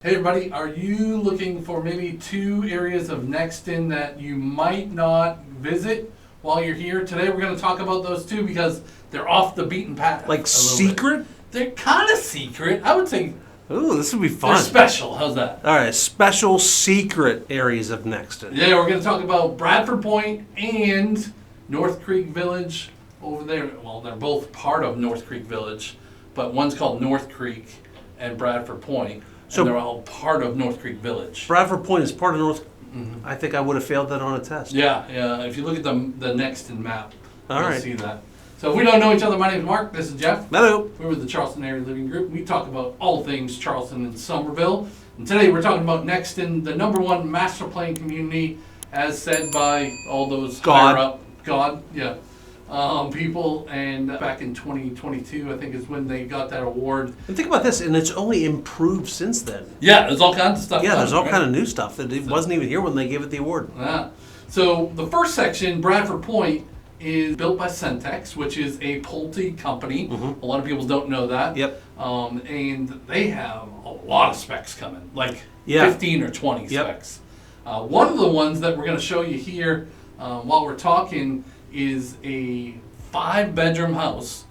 Hey everybody, are you looking for maybe two areas of Nexton that you might not visit while you're here? Today we're going to talk about those two because they're off the beaten path. Like secret? They're kind of secret. I would say Ooh, this would be fun. they're special. How's that? All right, special secret areas of Nexton. Yeah, we're going to talk about Bradford Point and North Creek Village over there. Well, they're both part of North Creek Village, but one's called North Creek and Bradford Point. So they're all part of North Creek Village. Bradford Point is part of North. I think I would have failed that on a test. Yeah. If you look at the Nexton map, you'll see that. So if we don't know each other, my name is Mark. This is Jeff. Hello. We're with the Charleston Area Living Group. We talk about all things Charleston and Summerville. And today we're talking about Nexton, the #1 master plan community, as said by all those higher up people. And back in 2022, I think is when they got that award. And think about this, and it's only improved since then. Yeah, there's all kinds of stuff. Yeah, there's all kind of new stuff that wasn't even here when they gave it the award. Yeah. So the first section, Bradford Point, is built by Centex, which is a Pulte company. A lot of people don't know that. Yep. And they have a lot of specs coming, like 15 or 20 specs. One of the ones that we're going to show you here while we're talking is a 5-bedroom house,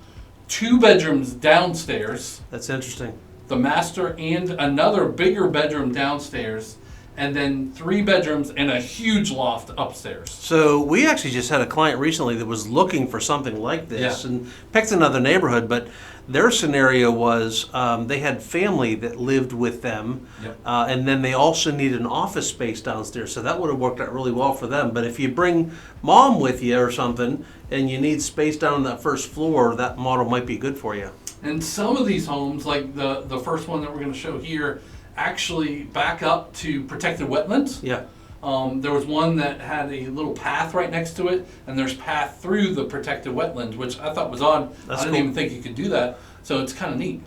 2 bedrooms downstairs. That's interesting. The master and another bigger bedroom downstairs, and then 3 bedrooms and a huge loft upstairs. So we actually just had a client recently that was looking for something like this and picked another neighborhood, but their scenario was they had family that lived with them, and then they also needed an office space downstairs, so that would have worked out really well for them. But if you bring mom with you or something and you need space down on that first floor, that model might be good for you. And some of these homes, like the first one that we're going to show here, actually back up to protected wetlands. Yeah. There was one that had a little path right next to it, and there's path through the protected wetlands, which I thought was odd. I didn't even think you could do that, so it's kind of neat.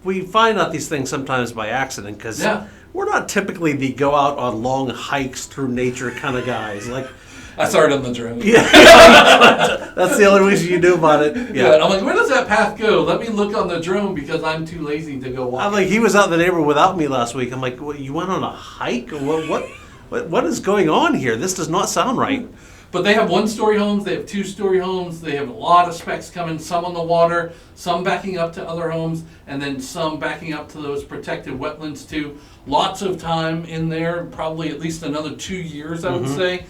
We find out these things sometimes by accident because we're not typically the go out on long hikes through nature kind of guys. Like I started on the drone. Yeah, that's the only reason you knew about it. Yeah, I'm like, where does that path go? Let me look on the drone because I'm too lazy to go walk. I'm like, he was out in the neighborhood without me last week. I'm like, what, you went on a hike? What is going on here? This does not sound right. But they have 1-story homes, they have 2-story homes, they have a lot of specs coming, some on the water, some backing up to other homes, and then some backing up to those protected wetlands too. Lots of time in there, probably at least another 2 years, I would say.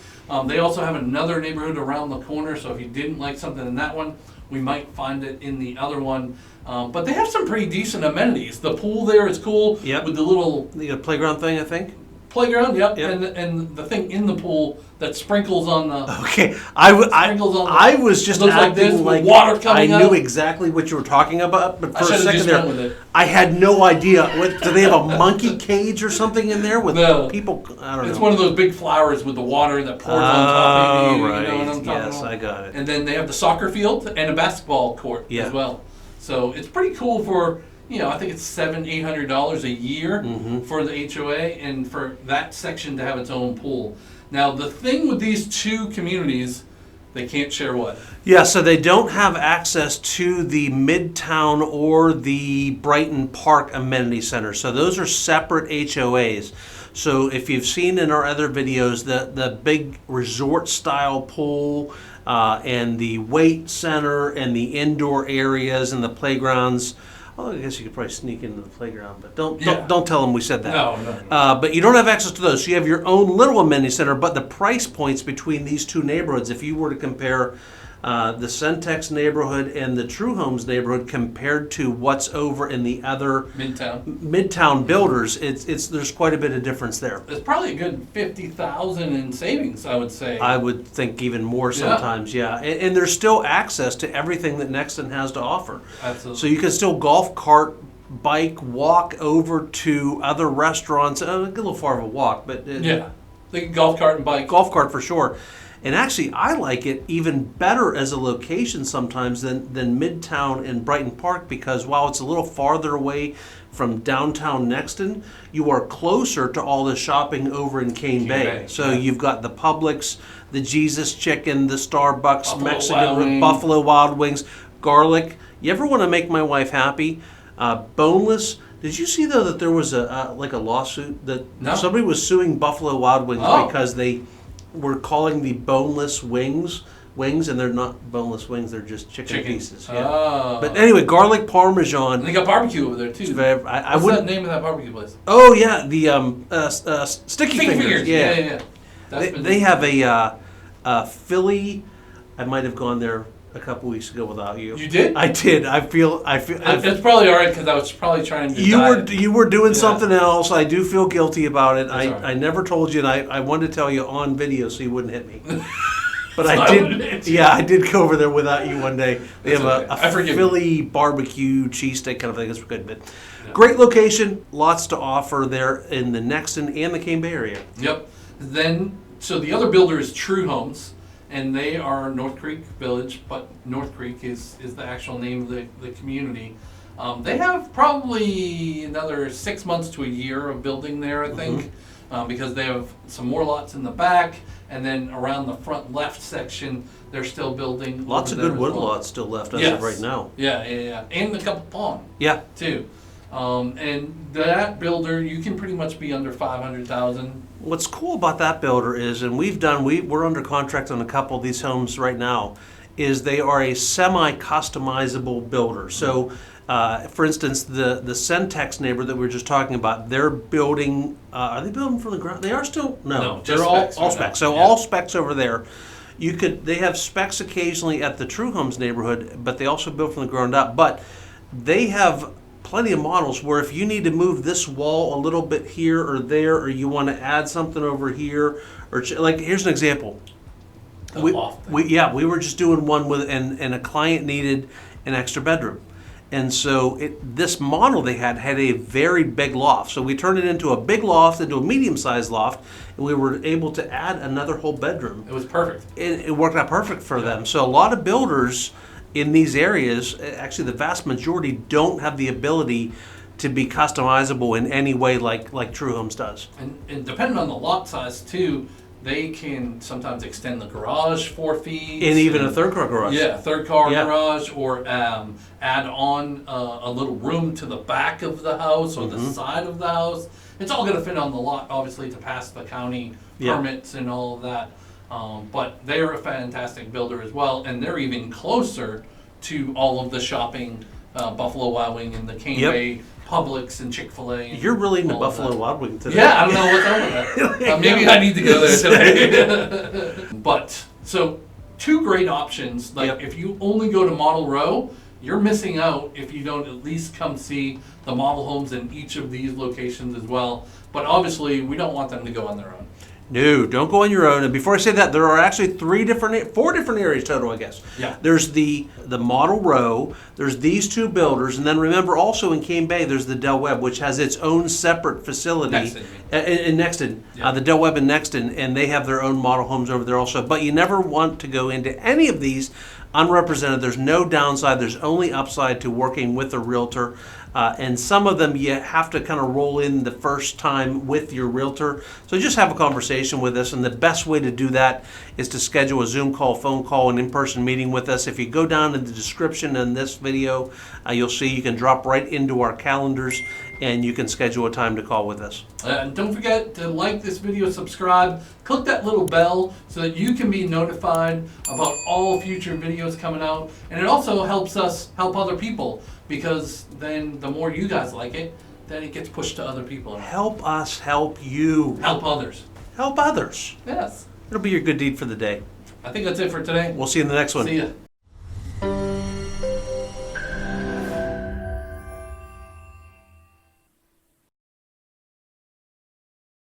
They also have another neighborhood around the corner, so if you didn't like something in that one, we might find it in the other one. But they have some pretty decent amenities. The pool there is cool with the little playground thing, I think. Playground, and the thing in the pool that sprinkles on the. Okay, I was just looks like this with water coming out. I knew exactly what you were talking about, but for a second there, with it. I had no idea. Do they have a monkey cage or something in there with people? I don't know. It's one of those big flowers with the water that pours on top of you. Right. You know what I'm talking about? I got it. And then they have the soccer field and a basketball court as well. So it's pretty cool for. I think it's $700-800 a year for the HOA and for that section to have its own pool. Now, the thing with these two communities, they can't share what? Yeah, so they don't have access to the Midtown or the Brighton Park Amenity Center. So those are separate HOAs. So if you've seen in our other videos, the big resort-style pool and the weight center and the indoor areas and the playgrounds. Oh, I guess you could probably sneak into the playground, but don't tell them we said that. No. But you don't have access to those. So you have your own little amenity center, but the price points between these two neighborhoods, if you were to compare the Centex neighborhood and the True Homes neighborhood compared to what's over in the other Midtown builders, there's quite a bit of difference there. There's probably a good $50,000 in savings, I would say. I would think even more sometimes, And there's still access to everything that Nexton has to offer. Absolutely. So you can still golf cart, bike, walk over to other restaurants. A little far of a walk, but they can golf cart and bike. Golf cart for sure. And actually, I like it even better as a location sometimes than Midtown and Brighton Park because while it's a little farther away from downtown Nexton, you are closer to all the shopping over in Cane Bay. So you've got the Publix, the Jesus Chicken, the Starbucks, Buffalo Wild Wings, garlic. You ever want to make my wife happy? Boneless. Did you see though that there was a like a lawsuit that No. somebody was suing Buffalo Wild Wings Oh. because they were calling the boneless wings, and they're not boneless wings; they're just chicken pieces. Yeah. Oh. But anyway, garlic And parmesan. they got barbecue over there too. I What's wouldn't. the name of that barbecue place? Oh yeah, the sticky Sticky fingers. Yeah. They have a Philly. I might have gone there a couple weeks ago without you. You did? I did. I feel. It's probably all right because I was probably trying to. You were doing Yeah. something else. I do feel guilty about it. That's all right. I never told you, and I wanted to tell you on video so you wouldn't hit me. But So I I wouldn't did. hit you. Yeah, I did go over there without you one day. They That's have okay. I a forgive you. Philly barbecue cheesesteak kind of thing. It's good, but Yeah. great location. Lots to offer there in the Nexton and the Cane Bay area. Yep. Then, so the other builder is True Homes, and they are North Creek Village, but North Creek is the actual name of the community. They have probably another 6 months to a year of building there, I think, because they have some more lots in the back, and then around the front left section, they're still building. Lots of over good there wood as well. lots still left as Yes. of right now. Yeah, and a couple pond Yeah. too. And that builder, you can pretty much be under 500,000. What's cool about that builder is, and we're under contract on a couple of these homes right now, is they are a semi-customizable builder. So, for instance, the Centex neighbor that we were just talking about, they're building. Are they building from the ground? They are still No, they're just all specs right specs. now. So Yeah. all specs over there. They have specs occasionally at the True Homes neighborhood, but they also build from the ground up. But they have plenty of models where if you need to move this wall a little bit here or there, or you want to add something over here, or like here's an example. The We, loft thing. we were just doing one with, and a client needed an extra bedroom. And so this model they had a very big loft. So we turned it into a big loft, into a medium-sized loft, and we were able to add another whole bedroom. It was perfect. It worked out perfect for them. So a lot of builders in these areas, actually the vast majority, don't have the ability to be customizable in any way like True Homes does. And depending on the lot size too, they can sometimes extend the garage 4 feet. And even a third car garage. Yeah, third car Yeah. garage, or add on a little room to the back of the house or the side of the house. It's all going to fit on the lot, obviously, to pass the county Yeah. permits and all of that. But they're a fantastic builder as well, and they're even closer to all of the shopping, Buffalo Wild Wing and the Cane Yep. Bay Publix and Chick-fil-A. and You're really into all of Buffalo that. Wild Wing today. Yeah, I don't know what's up with that. Maybe I need to go there today. But, so, two great options. Like, Yep. if you only go to Model Row, you're missing out if you don't at least come see the model homes in each of these locations as well. But obviously, we don't want them to go on their own. No, don't go on your own. And before I say that, there are actually four different areas total, I guess. Yeah. There's the model row, there's these two builders, and then remember also in Cane Bay, there's the Del Webb, which has its own separate facility. Nexton. In Nexton, Yeah. the Del Webb in Nexton, and they have their own model homes over there also. But you never want to go into any of these unrepresented. There's no downside. There's only upside to working with a realtor. And some of them you have to kind of roll in the first time with your realtor. So just have a conversation with us. And the best way to do that is to schedule a Zoom call, phone call, an in-person meeting with us. If you go down in the description in this video, you'll see you can drop right into our calendars and you can schedule a time to call with us. And don't forget to like this video, subscribe, click that little bell so that you can be notified about all future videos coming out. And it also helps us help other people, because then the more you guys like it, then it gets pushed to other people. Help us help you. Help others. Help others. Yes. It'll be your good deed for the day. I think that's it for today. We'll see you in the next one. See ya.